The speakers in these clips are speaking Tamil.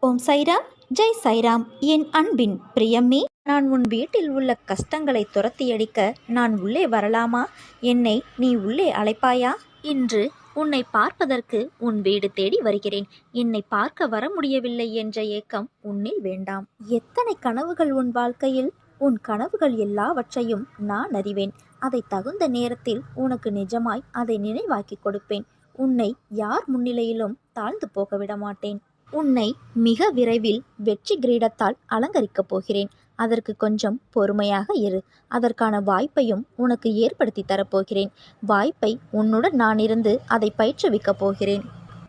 ஓம் சைராம், ஜெய் சைராம். என் அன்பின் பிரியமே, நான் உன் வீட்டில் உள்ள கஷ்டங்களை துரத்தியடிக்க நான் உள்ளே வரலாமா? என்னை நீ உள்ளே அழைப்பாயா? இன்று உன்னை பார்ப்பதற்கு உன் வீடு தேடி வருகிறேன். என்னை பார்க்க வர முடியவில்லை என்ற ஏக்கம் உன்னில் வேண்டாம். எத்தனை கனவுகள் உன் வாழ்க்கையில். உன் கனவுகள் எல்லாவற்றையும் நான் அறிவேன். அதை தகுந்த நேரத்தில் உனக்கு நிஜமாய் அதை நினைவாக்கி கொடுப்பேன். உன்னை யார் முன்னிலையிலும் தாழ்ந்து போக விட மாட்டேன். உன்னை மிக விரைவில் வெற்றி கிரீடத்தால் அலங்கரிக்கப் போகிறேன். அதற்கு கொஞ்சம் பொறுமையாக இரு. அதற்கான வாய்ப்பையும் உனக்கு ஏற்படுத்தி தரப்போகிறேன். வாய்ப்பை உன்னுடன் நான் இருந்து அதை பயிற்றுவிக்கப் போகிறேன்.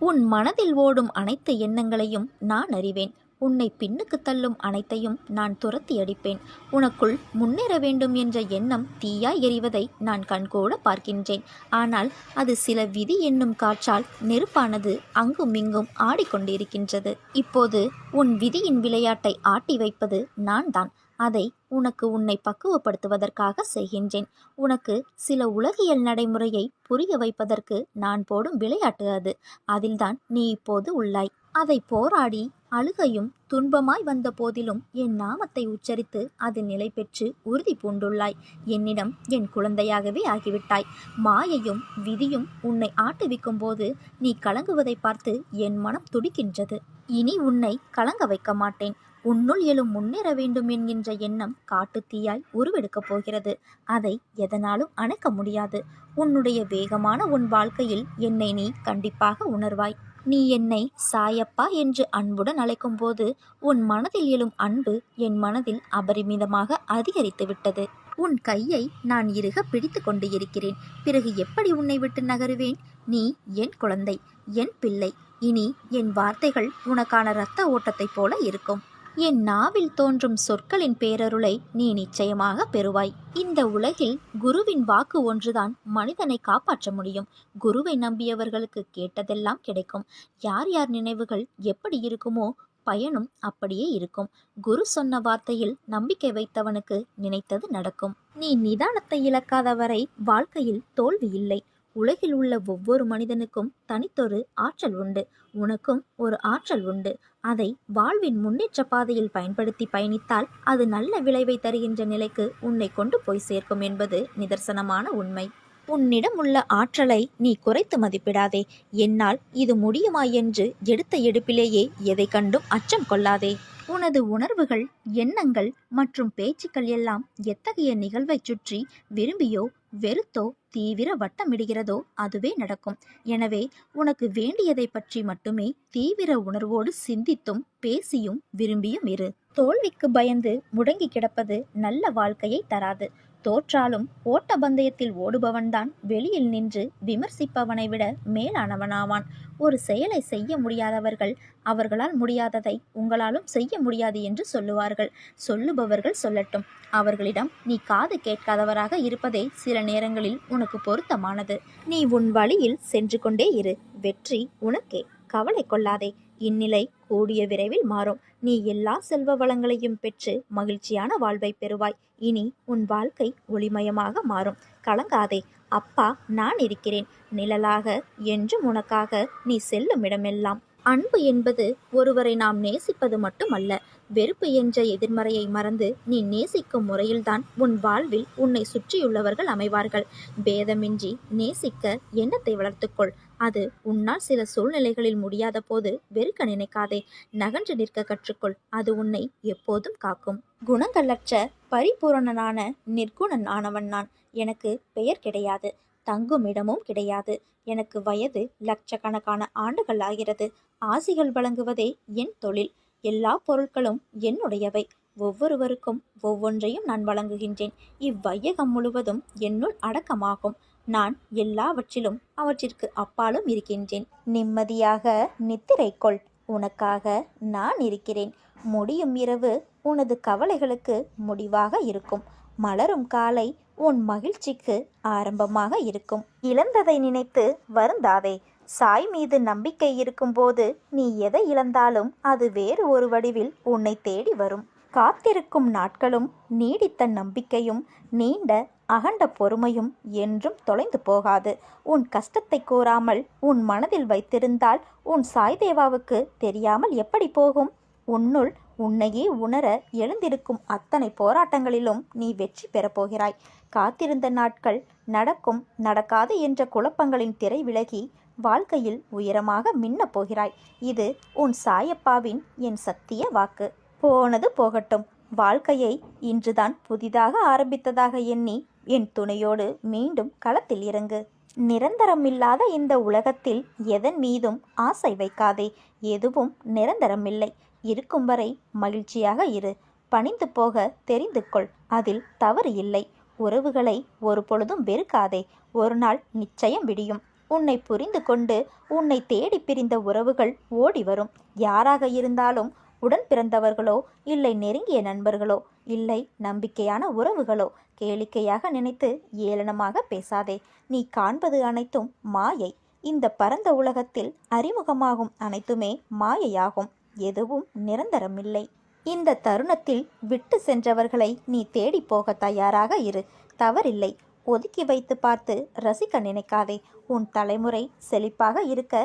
உன் மனதில் ஓடும் அனைத்து எண்ணங்களையும் நான் அறிவேன். உன்னை பின்னுக்கு தள்ளும் அனைத்தையும் நான் துரத்தி அடிப்பேன். உனக்குள் முன்னேற வேண்டும் என்ற எண்ணம் தீயாய் எறிவதை நான் கண்கூட பார்க்கின்றேன். ஆனால் அது சில விதி என்னும் காற்றால் நெருப்பானது அங்கும் இங்கும் ஆடிக்கொண்டிருக்கின்றது. இப்போது உன் விதியின் விளையாட்டை ஆட்டி வைப்பது நான் தான். அதை உனக்கு உன்னை பக்குவப்படுத்துவதற்காக செய்கின்றேன். உனக்கு சில உலகியல் நடைமுறையை புரிய வைப்பதற்கு நான் போடும் விளையாட்டு அது. அதில்தான் நீ இப்போது உள்ளாய். அதை போராடி அழுகையும் துன்பமாய் வந்த போதிலும் என் நாமத்தை உச்சரித்து அது நிலை பெற்று உறுதி பூண்டுள்ளாய். என்னிடம் என் குழந்தையாகவே ஆகிவிட்டாய். மாயையும் விதியும் உன்னை ஆட்டுவிக்கும் போது நீ கலங்குவதை பார்த்து என் மனம் துடிக்கின்றது. இனி உன்னை கலங்க வைக்க மாட்டேன். உன்னுள் எழும் முன்னேற வேண்டும் என்கின்ற எண்ணம் காட்டுத்தீயாய் உருவெடுக்கப் போகிறது. அதை எதனாலும் அணைக்க முடியாது. உன்னுடைய வேகமான உன் வாழ்க்கையில் என்னை நீ கண்டிப்பாக உணர்வாய். நீ என்னை சாயப்பா என்று அன்புடன் அழைக்கும் போது உன் மனதில் எழும் அன்பு என் மனதில் அபரிமிதமாக அதிகரித்து விட்டது. உன் கையை நான் இறுக பிடித்து கொண்டு இருக்கிறேன். பிறகு எப்படி உன்னை விட்டு நகருவேன்? நீ என் குழந்தை, என் பிள்ளை. இனி என் வார்த்தைகள் உனக்கான இரத்த ஓட்டத்தைப் போல இருக்கும். என் நாவில் தோன்றும் சொற்களின் பேரருளை நீ நிச்சயமாக பெறுவாய். இந்த உலகில் குருவின் வாக்கு ஒன்றுதான் மனிதனை காப்பாற்ற முடியும். குருவை நம்பியவர்களுக்கு கேட்டதெல்லாம் கிடைக்கும். யார் யார் நினைவுகள் எப்படி இருக்குமோ பயனும் அப்படியே இருக்கும். குரு சொன்ன வார்த்தையில் நம்பிக்கை வைத்தவனுக்கு நினைத்தது நடக்கும். நீ நிதானத்தை இழக்காத வரை வாழ்க்கையில் தோல்வி இல்லை. உலகில் உள்ள ஒவ்வொரு மனிதனுக்கும் தனித்தொரு ஆற்றல் உண்டு. உனக்கும் ஒரு ஆற்றல் உண்டு. அதை வாழ்வின் முன்னேற்ற பாதையில் பயன்படுத்தி பயணித்தால் அது நல்ல விளைவை தருகின்ற நிலைக்கு உன்னை கொண்டு போய் சேர்க்கும் என்பது நிதர்சனமான உண்மை. உன்னிடம் உள்ள ஆற்றலை நீ குறைத்து மதிப்பிடாதே. என்னால் இது முடியுமா என்று எடுத்த எடுப்பிலேயே எதை கண்டும் அச்சம் கொள்ளாதே. உனது உணர்வுகள், எண்ணங்கள் மற்றும் பேச்சுக்கள் எல்லாம் எத்தகைய நிகழ்வை சுற்றி விரும்பியோ வெறுத்தோ தீவிர வட்டமிடுகிறதோ அதுவே நடக்கும். எனவே உனக்கு வேண்டியதை பற்றி மட்டுமே தீவிர உணர்வோடு சிந்தித்தும் பேசியும் விரும்பியும் இரு. தோல்விக்கு பயந்து முடங்கி கிடப்பது நல்ல வாழ்க்கையை தராது. தோற்றாலும் ஓட்ட பந்தயத்தில் ஓடுபவன்தான் வெளியில் நின்று விமர்சிப்பவனை விட மேலானவனாவான். ஒரு செயலை செய்ய முடியாதவர்கள் அவர்களால் முடியாததை உங்களாலும் செய்ய முடியாது என்று சொல்லுவார்கள். சொல்லுபவர்கள் சொல்லட்டும். அவர்களிடம் நீ காது கேட்காதவராக இருப்பதே சில நேரங்களில் உனக்கு பொருத்தமானது. நீ உன் வழியில் சென்று கொண்டே இரு. வெற்றி உனக்கே. கவலை கொள்ளாதே. இந்நிலை கூடிய விரைவில் மாறும். நீ எல்லா செல்வ வளங்களையும் பெற்று மகிழ்ச்சியான வாழ்வை பெறுவாய். இனி உன் வாழ்க்கை ஒளிமயமாக மாறும். கலங்காதே. அப்பா நான் இருக்கிறேன். நிழலாக என்றும் உனக்காக நீ செல்லும் இடமெல்லாம். அன்பு என்பது ஒருவரை நாம் நேசிப்பது மட்டுமல்ல. வெறுப்பு என்ற எதிர்மறையை மறந்து நீ நேசிக்கும் முறையில்தான் உன் வாழ்வில் உன்னை சுற்றியுள்ளவர்கள் அமைவார்கள். பேதமின்றி நேசிக்க எண்ணத்தை வளர்த்துக்கொள். அது உன்னால் சில சூழ்நிலைகளில் முடியாத போது வெறுக்க நினைக்காதே. நகன்று நிற்க கற்றுக்கொள். அது உன்னை எப்போதும் காக்கும். குணங்களற்ற பரிபூரணனான நிர்குணன் ஆனவன் நான். எனக்கு பெயர் கிடையாது, தங்கும் இடமும் கிடையாது. எனக்கு வயது லட்சக்கணக்கான ஆண்டுகள் ஆகிறது. ஆசிகள் வழங்குவதே என் தொழில். எல்லா பொருட்களும் என்னுடையவை. ஒவ்வொருவருக்கும் ஒவ்வொன்றையும் நான் வழங்குகின்றேன். இவ்வையகம் முழுவதும் என்னுள் அடக்கமாகும். நான் எல்லாவற்றிலும் அவற்றிற்கு அப்பாலும் இருக்கின்றேன். நிம்மதியாக நித்திரை கொள். உனக்காக நான் இருக்கிறேன். முடியும் இரவு உனது கவலைகளுக்கு முடிவாக இருக்கும். மலரும் காலை உன் மகிழ்ச்சிக்கு ஆரம்பமாக இருக்கும். இழந்ததை நினைத்து வருந்தாதே. சாய் மீது நம்பிக்கை இருக்கும்போது நீ எதை இழந்தாலும் அது வேறு ஒரு வடிவில் உன்னை தேடி வரும். காத்திருக்கும் நாட்களும் நீடித்த நம்பிக்கையும் நீண்ட அகண்ட பொறுமையும் என்றும் தொலைந்து போகாது. உன் கஷ்டத்தை கூறாமல் உன் மனதில் வைத்திருந்தால் உன் சாய் தேவாவுக்கு தெரியாமல் எப்படி போகும்? உன்னுள் உன்னையே உணர எழுந்திருக்கும் அத்தனை போராட்டங்களிலும் நீ வெற்றி பெறப்போகிறாய். காத்திருந்த நாட்கள் நடக்கும் நடக்காது என்ற குழப்பங்களின் திரை விலகி வாழ்க்கையில் உயரமாக மின்னப் போகிறாய். இது உன் சாயப்பாவின் என் சத்திய வாக்கு. போனது போகட்டும். வாழ்க்கையை இன்றுதான் புதிதாக ஆரம்பித்ததாக எண்ணி என் துணையோடு மீண்டும் களத்தில் இறங்கு. நிரந்தரமில்லாத இந்த உலகத்தில் எதன் மீதும் ஆசை வைக்காதே. எதுவும் நிரந்தரமில்லை. இருக்கும் வரை மகிழ்ச்சியாக இரு. பணிந்து போக தெரிந்து கொள். அதில் தவறு இல்லை. உறவுகளை ஒரு பொழுதும் வெறுக்காதே. ஒரு நாள் நிச்சயம் விடியும். உன்னை புரிந்து கொண்டு உன்னை தேடி பிரிந்த உறவுகள் ஓடி வரும். யாராக இருந்தாலும் உடன் பிறந்தவர்களோ இல்லை நெருங்கிய நண்பர்களோ இல்லை நம்பிக்கையான உறவுகளோ கேளிக்கையாக நினைத்து ஏளனமாக பேசாதே. நீ காண்பது அனைத்தும் மாயை. இந்த பரந்த உலகத்தில் அறிமுகமாகும் அனைத்துமே மாயையாகும். எதுவும் நிரந்தரமில்லை. இந்த தருணத்தில் விட்டு சென்றவர்களை நீ தேடி போக தயாராக இரு. தவறில்லை. ஒதுக்கி வைத்து பார்த்து ரசிக்க நினைக்காதே. உன் தலைமுறை செழிப்பாக இருக்க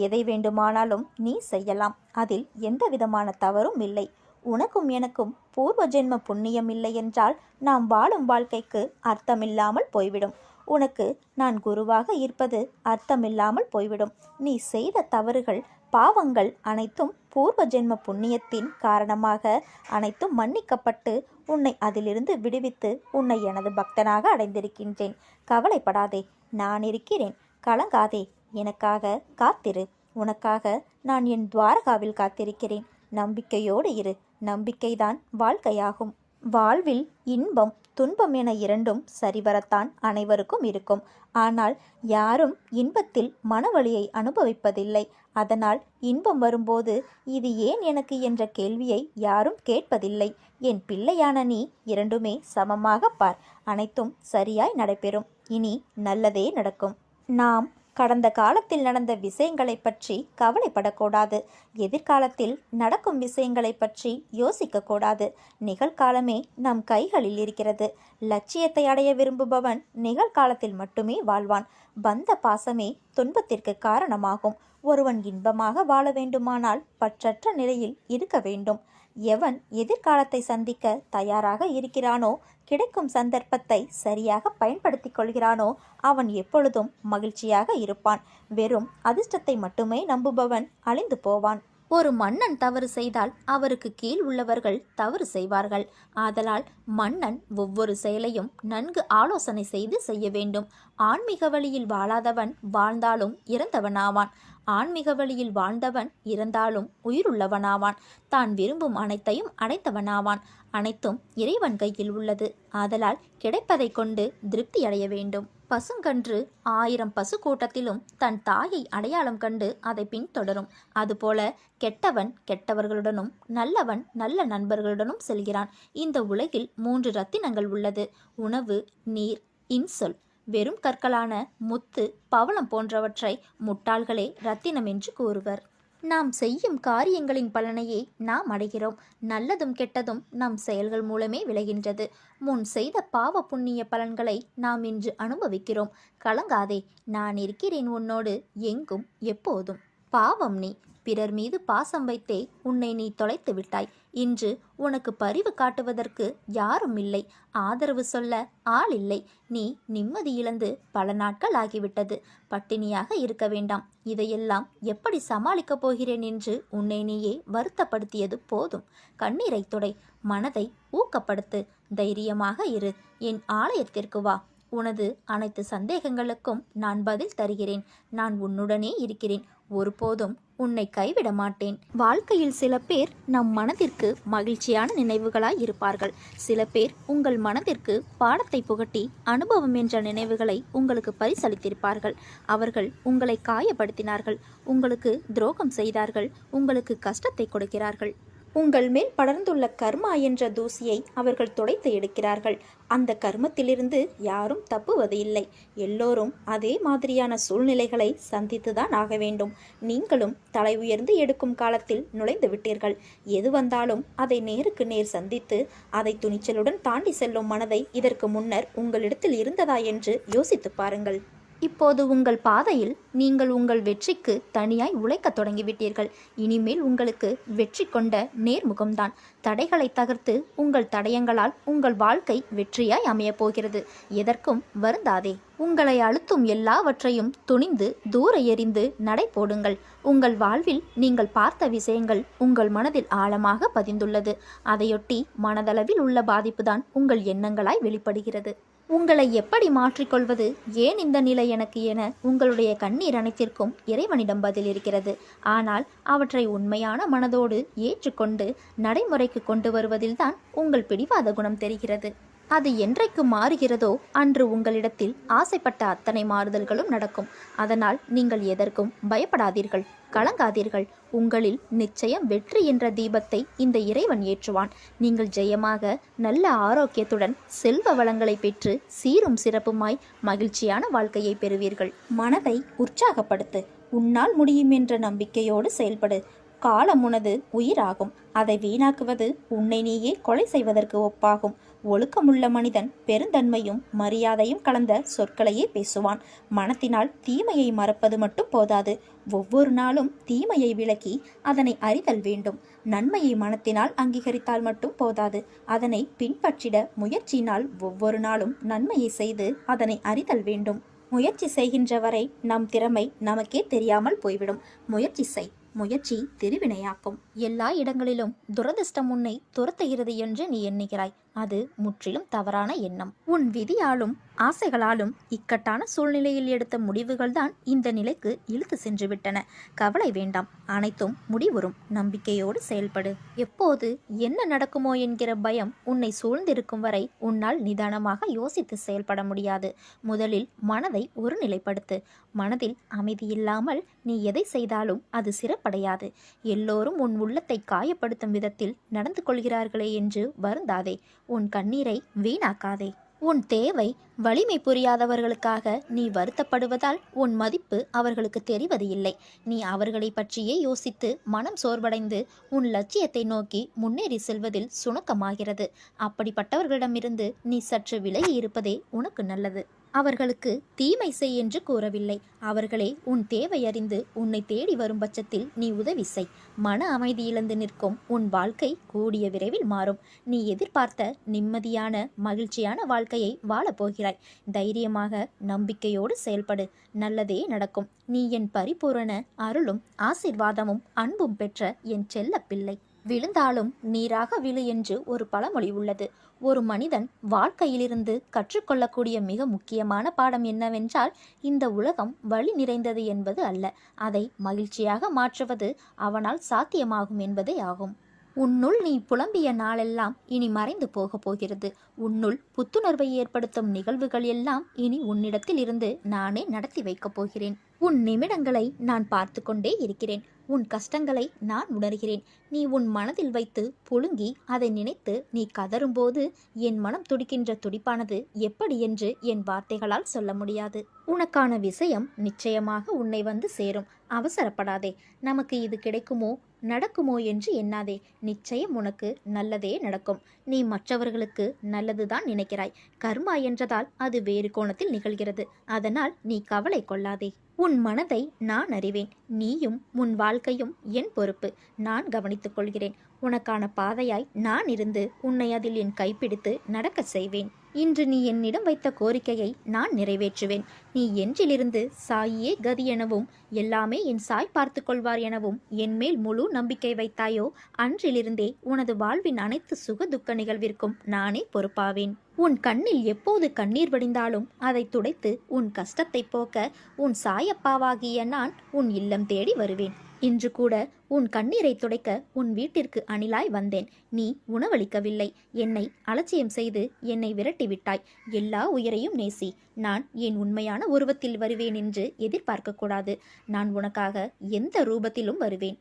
எதை வேண்டுமானாலும் நீ செய்யலாம். அதில் எந்த விதமான தவறும் இல்லை. உனக்கும் எனக்கும் பூர்வ ஜென்ம புண்ணியம் இல்லை என்றால் நாம் வாழும் வாழ்க்கைக்கு அர்த்தமில்லாமல் போய்விடும். உனக்கு நான் குருவாக இருப்பது அர்த்தமில்லாமல் போய்விடும். நீ செய்த தவறுகள் பாவங்கள் அனைத்தும் பூர்வ ஜென்ம புண்ணியத்தின் காரணமாக அனைத்தும் மன்னிக்கப்பட்டு உன்னை அதிலிருந்து விடுவித்து உன்னை எனது பக்தனாக அடைந்திருக்கின்றேன். கவலைப்படாதே, நான் இருக்கிறேன். கலங்காதே. எனக்காக காத்திரு. உனக்காக நான் என் துவாரகாவில் காத்திருக்கிறேன். நம்பிக்கையோடு இரு. நம்பிக்கைதான் வாழ்க்கையாகும். வாழ்வில் இன்பம் துன்பம் என இரண்டும் சரிவரத்தான் அனைவருக்கும் இருக்கும். ஆனால் யாரும் இன்பத்தில் மனவலியை அனுபவிப்பதில்லை. அதனால் இன்பம் வரும்போது இது ஏன் எனக்கு என்ற கேள்வியை யாரும் கேட்பதில்லை. என் பிள்ளையான நீ இரண்டுமே சமமாக பார். அனைத்தும் சரியாய் நடைபெறும். இனி நல்லதே நடக்கும். நாம் கடந்த காலத்தில் நடந்த விஷயங்களை பற்றி கவலைப்படக்கூடாது. எதிர்காலத்தில் நடக்கும் விஷயங்களை பற்றி யோசிக்கக்கூடாது. நிகழ்காலமே நம் கைகளில் இருக்கிறது. லட்சியத்தை அடைய விரும்புபவன் நிகழ்காலத்தில் மட்டுமே வாழ்வான். பந்த பாசமே துன்பத்திற்கு காரணமாகும். ஒருவன் இன்பமாக வாழ வேண்டுமானால் பற்றற்ற நிலையில் இருக்க வேண்டும். எவன் எதிர்காலத்தை சந்திக்க தயாராக இருக்கிறானோ, கிடைக்கும் சந்தர்ப்பத்தை சரியாக பயன்படுத்தி கொள்கிறானோ அவன் எப்பொழுதும் மகிழ்ச்சியாக இருப்பான். வெறும் அதிர்ஷ்டத்தை மட்டுமே நம்புபவன் அழிந்து போவான். ஒரு மன்னன் தவறு செய்தால் அவருக்கு கீழ் உள்ளவர்கள் தவறு செய்வார்கள். ஆதலால் மன்னன் ஒவ்வொரு செயலையும் நன்கு ஆலோசனை செய்து செய்ய வேண்டும். ஆன்மீக வழியில் வாழாதவன் வாழ்ந்தாலும் இறந்தவனாவான். ஆன்மீக வழியில் வாழ்ந்தவன் இறந்தாலும் உயிருள்ளவனாவான். தான் விரும்பும் அனைத்தையும் அடைத்தவனாவான். அனைத்தும் இறைவன் கையில் உள்ளது. ஆதலால் கிடைப்பதை கொண்டு திருப்தி அடைய வேண்டும். பசுங்கன்று 1000 பசு கூட்டத்திலும் தன் தாயை அடையாளம் கண்டு அதை பின்தொடரும். அதுபோல கெட்டவன் கெட்டவர்களுடனும் நல்லவன் நல்ல நண்பர்களுடனும் செல்கிறான். இந்த உலகில் 3 ரத்தினங்கள் உள்ளது. உணவு, நீர், இன்சொல். வெறும் கற்களான முத்து, பவளம் போன்றவற்றை முட்டாள்களே ரத்தினம் என்று கூறுவர். நாம் செய்யும் காரியங்களின் பலனையே நாம் அடைகிறோம். நல்லதும் கெட்டதும் நம் செயல்கள் மூலமே விளைகின்றது. முன் செய்த பாவ புண்ணிய பலன்களை நாம் இன்று அனுபவிக்கிறோம். கலங்காதே, நான் இருக்கிறேன் உன்னோடு எங்கும் எப்போதும். பாவம் நீ பிறர் மீது பாசம் வைத்தே உன்னை நீ தொலைத்து விட்டாய். இன்று உனக்கு பரிவு காட்டுவதற்கு யாரும் இல்லை. ஆதரவு சொல்ல ஆள் இல்லை. நீ நிம்மதி இழந்து பல நாட்கள் ஆகிவிட்டது. பட்டினியாக இருக்க வேண்டாம். இதையெல்லாம் எப்படி சமாளிக்கப் போகிறேன் என்று உன்னை நீயே வருத்தப்படுத்தியது போதும். கண்ணீரை துடை. மனதை ஊக்கப்படுத்து. தைரியமாக இரு. என் ஆலயத்திற்கு வா. உனது அனைத்து சந்தேகங்களுக்கும் நான் பதில் தருகிறேன். நான் உன்னுடனே இருக்கிறேன். ஒருபோதும் உன்னை கைவிட மாட்டேன். வாழ்க்கையில் சில பேர் நம் மனதிற்கு மகிழ்ச்சியான நினைவுகளாய் இருப்பார்கள். சில பேர் உங்கள் மனதிற்கு பாடத்தை புகட்டி அனுபவம் என்ற நினைவுகளை உங்களுக்கு பரிசளித்திருப்பார்கள். அவர்கள் உங்களை காயப்படுத்தினார்கள், உங்களுக்கு துரோகம் செய்தார்கள், உங்களுக்கு கஷ்டத்தை கொடுக்கிறார்கள். உங்கள் மேல் படர்ந்துள்ள கர்மா என்ற தூசியை அவர்கள் துடைத்து எடுக்கிறார்கள். அந்த கர்மத்திலிருந்து யாரும் தப்புவது இல்லை. எல்லோரும் அதே மாதிரியான சூழ்நிலைகளை சந்தித்துதான் ஆக வேண்டும். நீங்களும் தலை உயர்ந்து எடுக்கும் காலத்தில் நுழைந்து விட்டீர்கள். எது வந்தாலும் அதை நேருக்கு நேர் சந்தித்து அதை துணிச்சலுடன் தாண்டி செல்லும் மனதை இதற்கு முன்னர் உங்களிடத்தில் இருந்ததா என்று யோசித்து பாருங்கள். இப்போது உங்கள் பாதையில் நீங்கள் உங்கள் வெற்றிக்கு தனியாய் உழைக்கத் தொடங்கிவிட்டீர்கள். இனிமேல் உங்களுக்கு வெற்றி கொண்ட நேர்முகம்தான். தடைகளை தகர்த்து உங்கள் தடயங்களால் உங்கள் வாழ்க்கை வெற்றியாய் அமையப் போகிறது. எதற்கும் வருந்தாதே. உங்களை அழுத்தும் எல்லாவற்றையும் துணிந்து தூர எறிந்து நடை போடுங்கள். உங்கள் வாழ்வில் நீங்கள் பார்த்த விஷயங்கள் உங்கள் மனதில் ஆழமாக பதிந்துள்ளது. அதையொட்டி மனதளவில் உள்ள பாதிப்புதான் உங்கள் எண்ணங்களாய் வெளிப்படுகிறது. உங்களை எப்படி மாற்றிக்கொள்வது, ஏன் இந்த நிலை எனக்கு என உங்களுடைய கண்ணீர் அனைத்திற்கும் இறைவனிடம் பதில் இருக்கிறது. ஆனால் அவற்றை உண்மையான மனதோடு ஏற்றுக்கொண்டு நடைமுறைக்கு கொண்டு வருவதில்தான் உங்கள் பிடிவாத குணம் தெரிகிறது. அது என்றைக்கு மாறுகிறதோ அன்று உங்களிடத்தில் ஆசைப்பட்ட அத்தனை மாறுதல்களும் நடக்கும். அதனால் நீங்கள் எதற்கும் பயப்படாதீர்கள், கலங்காதீர்கள். உங்களில் நிச்சயம் வெற்றி என்ற தீபத்தை இந்த இறைவன் ஏற்றுவான். நீங்கள் ஜெயமாக நல்ல ஆரோக்கியத்துடன் செல்வ வளங்களை பெற்று சீரும் சிறப்புமாய் மகிழ்ச்சியான வாழ்க்கையை பெறுவீர்கள். மனதை உற்சாகப்படுத்து. உன்னால் முடியும் என்ற நம்பிக்கையோடு செயல்படு. காலம் உனது உயிராகும். அதை வீணாக்குவது உன்னை நீயே கொலை செய்வதற்கு ஒப்பாகும். ஒழுக்கமுள்ள மனிதன் பெருந்தன்மையும் மரியாதையும் கலந்த சொற்களையே பேசுவான். மனத்தினால் தீமையை மறப்பது மட்டும் போதாது. ஒவ்வொரு நாளும் தீமையை விலக்கி அதனை அறிதல் வேண்டும். நன்மையை மனத்தினால் அங்கீகரித்தால் மட்டும் போதாது. அதனை பின்பற்றிட முயற்சியினால் ஒவ்வொரு நாளும் நன்மையை செய்து அதனை அறிதல் வேண்டும். முயற்சி செய்கின்ற வரை நம் திறமை நமக்கே தெரியாமல் போய்விடும். முயற்சி செய். முயற்சி திருவினையாக்கும். எல்லா இடங்களிலும் துரதிர்ஷ்டம் உன்னை துரத்துகிறது என்று நீ எண்ணுகிறாய். அது முற்றிலும் தவறான எண்ணம். உன் விதியாலும் ஆசைகளாலும் இக்கட்டான சூழ்நிலையில் எடுத்த முடிவுகள்தான் இந்த நிலைக்கு இழுத்து சென்று விட்டன. கவலை வேண்டாம், அனைத்தும் முடிவுறும். நம்பிக்கையோடு செயல்படு. எப்போது என்ன நடக்குமோ என்கிற பயம் உன்னை சூழ்ந்திருக்கும் வரை உன்னால் நிதானமாக யோசித்து செயல்பட முடியாது. முதலில் மனதை ஒருநிலைப்படுத்து. மனதில் அமைதியில்லாமல் நீ எதை செய்தாலும் அது சிறப்படையாது. எல்லோரும் உன் உள்ளத்தை காயப்படுத்தும் விதத்தில் நடந்து கொள்கிறார்களே என்று வருந்தாதே. உன் கண்ணீரை வீணாக்காதே. உன் தேவை வலிமை புரியாதவர்களுக்காக நீ வருத்தப்படுவதால் உன் மதிப்பு அவர்களுக்கு தெரிவது இல்லை. நீ அவர்களை பற்றியே யோசித்து மனம் சோர்வடைந்து உன் லட்சியத்தை நோக்கி முன்னேறி செல்வதில் சுணக்கமாகிறது. அப்படிப்பட்டவர்களிடமிருந்து நீ சற்று விலகி இருப்பதே உனக்கு நல்லது. அவர்களுக்கு தீமை செய் என்று கூறவில்லை. அவர்களே உன் தேவை அறிந்து உன்னை தேடி வரும் பட்சத்தில் நீ உதவி செய். மன அமைதி இழந்து நிற்கும் உன் வாழ்க்கை கூடிய விரைவில் மாறும். நீ எதிர்பார்த்த நிம்மதியான மகிழ்ச்சியான வாழ்க்கையை வாழப்போகிறாய். தைரியமாக நம்பிக்கையோடு செயல்படு. நல்லதே நடக்கும். நீ என் பரிபூரண அருளும் ஆசீர்வாதமும் அன்பும் பெற்ற என் செல்ல பிள்ளை. விழுந்தாலும் நீராக விழு என்று ஒரு பழமொழி உள்ளது. ஒரு மனிதன் வாழ்க்கையிலிருந்து கற்றுக்கொள்ளக்கூடிய மிக முக்கியமான பாடம் என்னவென்றால், இந்த உலகம் வலி நிறைந்தது என்பது அல்ல, அதை மகிழ்ச்சியாக மாற்றுவது அவனால் சாத்தியமாகும் என்பதே ஆகும். உன்னுள் நீ புலம்பிய நாளெல்லாம் இனி மறைந்து போகப் போகிறது. உன்னுள் புத்துணர்வை ஏற்படுத்தும் நிகழ்வுகள் எல்லாம் இனி உன்னிடத்தில் இருந்து நானே நடத்தி வைக்கப் போகிறேன். உன் நிமிடங்களை நான் பார்த்து கொண்டே இருக்கிறேன். உன் கஷ்டங்களை நான் உணர்கிறேன். நீ உன் மனதில் வைத்து புழுங்கி அதை நினைத்து நீ கதறும்போது என் மனம் துடிக்கின்ற துடிப்பானது எப்படி என்று என் வார்த்தைகளால் சொல்ல முடியாது. உனக்கான விஷயம் நிச்சயமாக உன்னை வந்து சேரும். அவசரப்படாதே. நமக்கு இது கிடைக்குமோ நடக்குமோ என்று எண்ணாதே. நிச்சயம் உனக்கு நல்லதே நடக்கும். நீ மற்றவர்களுக்கு நல்லதுதான் நினைக்கிறாய். கர்மா என்றதால் அது வேறு கோணத்தில் நிகழ்கிறது. அதனால் நீ கவலை கொள்ளாதே. உன் மனதை நான் அறிவேன். நீயும் உன் வாழ்க்கையும் என் பொறுப்பு. நான் கவனித்துக் கொள்கிறேன். உனக்கான பாதையாய் நான் இருந்து உன்னை அதில் என் கைப்பிடித்து நடக்க செய்வேன். இன்று நீ என்னிடம் வைத்த கோரிக்கையை நான் நிறைவேற்றுவேன். நீ என்றிலிருந்து சாயே கதி எனவும் எல்லாமே என் சாய் பார்த்து கொள்வார் எனவும் என்மேல் முழு நம்பிக்கை வைத்தாயோ அன்றிலிருந்தே உனது வாழ்வின் அனைத்து சுக துக்க நிகழ்விற்கும் நானே பொறுப்பாவேன். உன் கண்ணில் எப்போது கண்ணீர் வடிந்தாலும் அதை துடைத்து உன் கஷ்டத்தை போக்க உன் சாயப்பாவாகிய நான் உன் இல்லம் தேடி வருவேன். இன்று கூட உன் கண்ணீரை துடைக்க உன் வீட்டிற்கு அணிலாய் வந்தேன். நீ உணவளிக்கவில்லை. என்னை அலட்சியம் செய்து என்னை விரட்டிவிட்டாய். எல்லா உயிரையும் நேசி. நான் என் உண்மையான உருவத்தில் வருவேன் என்று எதிர்பார்க்கக்கூடாது. நான் உனக்காக எந்த ரூபத்திலும் வருவேன்.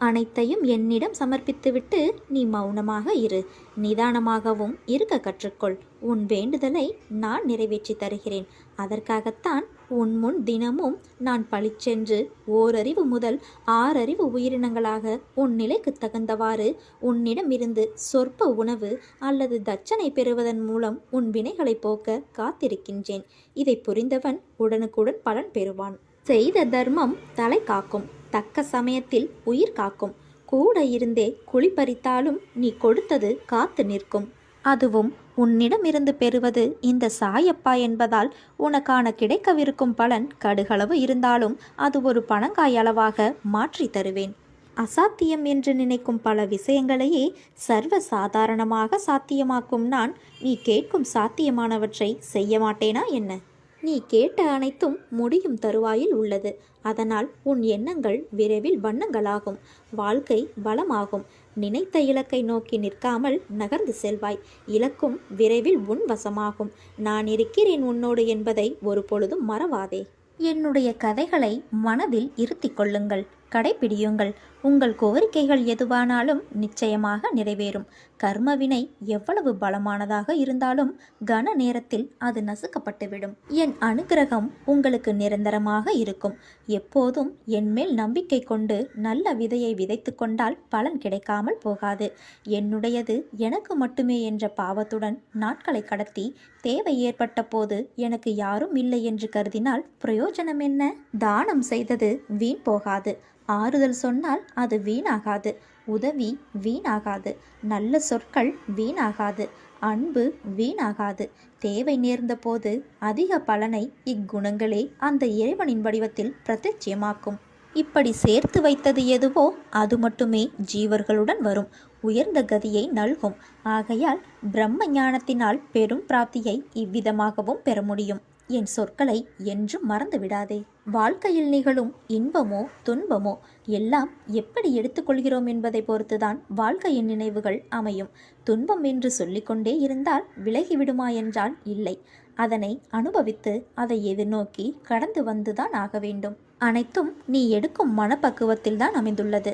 அனைத்தையும் என்னிடம் சமர்ப்பித்துவிட்டு நீ மௌனமாக இரு. நிதானமாகவும் இருக்க கற்றுக்கொள். உன் வேண்டுதலை நான் நிறைவேற்றி தருகிறேன். அதற்காகத்தான் உன் முன் தினமும் நான் பளிச்சென்று ஓரறிவு முதல் 6 அறிவு உயிரினங்களாக உன் நிலைக்கு தகுந்தவாறு உன்னிடமிருந்து சொற்ப உணவு அல்லது தட்சணை பெறுவதன் மூலம் உன் வினைகளை போக்க காத்திருக்கின்றேன். இதை புரிந்தவன் உடனுக்குடன் பலன் பெறுவான். செய்த தர்மம் தலை காக்கும், தக்க சமயத்தில் உயிர் காக்கும். கூட இருந்தே குழிப்பறித்தாலும் நீ கொடுத்தது காத்து நிற்கும். அதுவும் உன்னிடமிருந்து பெறுவது இந்த சாயப்பா என்பதால் உனக்கான கிடைக்கவிருக்கும் பலன் கடுகளவு இருந்தாலும் அது ஒரு பணங்காய் அளவாக மாற்றி தருவேன். அசாத்தியம் என்று நினைக்கும் பல விஷயங்களையே சர்வ சாதாரணமாக சாத்தியமாக்கும் நான் நீ கேட்கும் சாத்தியமானவற்றை செய்ய மாட்டேனா என்ன? நீ கேட்ட அனைத்தும் முடியும் தருவாயில் உள்ளது. அதனால் உன் எண்ணங்கள் விரைவில் வண்ணங்களாகும், வாழ்க்கை வளமாகும். நினைத்த இலக்கை நோக்கி நிற்காமல் நகர்ந்து செல்வாய். இலக்கும் விரைவில் உன் வசமாகும். நான் இருக்கிறேன் உன்னோடு என்பதை ஒரு பொழுதும் மறவாதே. என்னுடைய கதைகளை மனதில் இருத்திக் கொள்ளுங்கள், கடைப்பிடியுங்கள். உங்கள் கோரிக்கைகள் எதுவானாலும் நிச்சயமாக நிறைவேறும். கர்மவினை எவ்வளவு பலமானதாக இருந்தாலும் கன நேரத்தில் அது நசுக்கப்பட்டுவிடும். என் அனுகிரகம் உங்களுக்கு நிரந்தரமாக இருக்கும். எப்போதும் என்மேல் நம்பிக்கை கொண்டு நல்ல விதையை விதைத்து கொண்டால் பலன் கிடைக்காமல் போகாது. என்னுடையது எனக்கு மட்டுமே என்ற பாவத்துடன் நாட்களை கடத்தி தேவை ஏற்பட்ட போது எனக்கு யாரும் இல்லை என்று கருதினால் பிரயோஜனம் என்ன? தானம் செய்தது வீண் போகாது. ஆறுதல் சொன்னால் அது வீணாகாது. உதவி வீணாகாது. நல்ல சொற்கள் வீணாகாது. அன்பு வீணாகாது. தேவை நேர்ந்த போது அதிக பலனை இக்குணங்களே அந்த இறைவனின் வடிவத்தில் பிரத்யட்சமாக்கும். இப்படி சேர்த்து வைத்தது எதுவோ அது மட்டுமே ஜீவர்களுடன் வரும் உயர்ந்த கதியை நல்கும். ஆகையால் பிரம்ம ஞானத்தினால் பெரும் பிராப்தியை இவ்விதமாகவும் பெற முடியும். என் சொற்களை என்றும் மறந்து விடாதே. வாழ்க்கையில் நிகழும் இன்பமோ துன்பமோ எல்லாம் எப்படி எடுத்துக்கொள்கிறோம் என்பதை பொறுத்துதான் வாழ்க்கையின் நினைவுகள் அமையும். துன்பம் என்று சொல்லிக்கொண்டே இருந்தால் விலகிவிடுமா என்றால் இல்லை. அதனை அனுபவித்து அதை எதிர்நோக்கி கடந்து வந்துதான் ஆக வேண்டும். அனைத்தும் நீ எடுக்கும் மனப்பக்குவத்தில் தான் அமைந்துள்ளது.